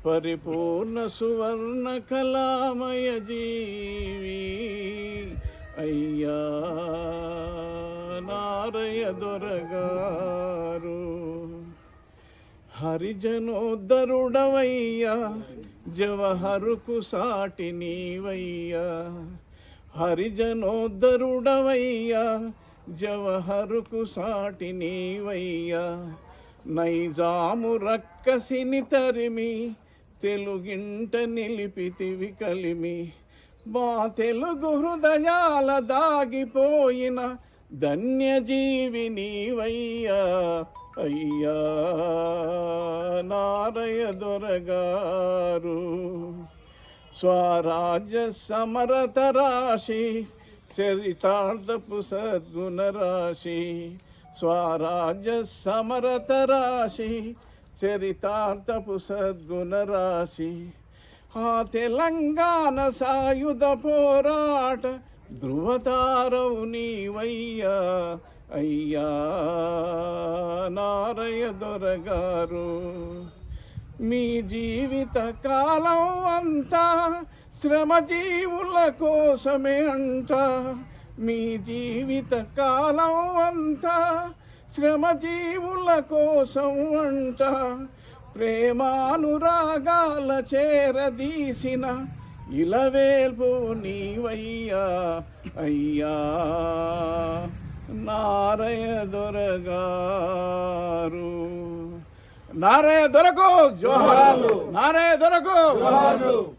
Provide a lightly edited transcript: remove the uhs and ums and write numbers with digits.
పరిపూర్ణ సువర్ణ కళామయ జీవి అయ్యా నారయ దొరగారు. హరిజనోద్ధరుడవయ్యా జవహరుకు సాటి నీవయ్యా. హరిజనోద్ధరుడవయ్యా జవహరుకు సాటి నీవయ్యా. నైజాము రక్కసిని తరిమి తెలుగింట నిలిపితివి కలిమి. మా తెలుగు హృదయాల దాగిపోయిన ధన్యజీవి నీవయ్యా అయ్యా నారయ దొరగారు. స్వరాజ్య సమరత రాశి చరితార్థపు సద్గుణ రాశి. స్వరాజ్య సమరత రాశి చరితార్థపు సద్గుణ రాశి. ఆ తెలంగాణ సాయుధ పోరాట ధృవతారవు నీవయ్యా అయ్యా నారయ దొరగారు. మీ జీవిత కాలం అంతా శ్రమజీవుల కోసమే అంట. మీ జీవిత కాలం అంతా శ్రమజీవుల కోసం అంట. ప్రేమానురాగాల చేరదీసిన ఇలవేల్పు నీవయ్యా అయ్యా నారయ దొరగారు. నారయ దొరకు జోహార్లు. నారయ దొరకు జోహార్లు.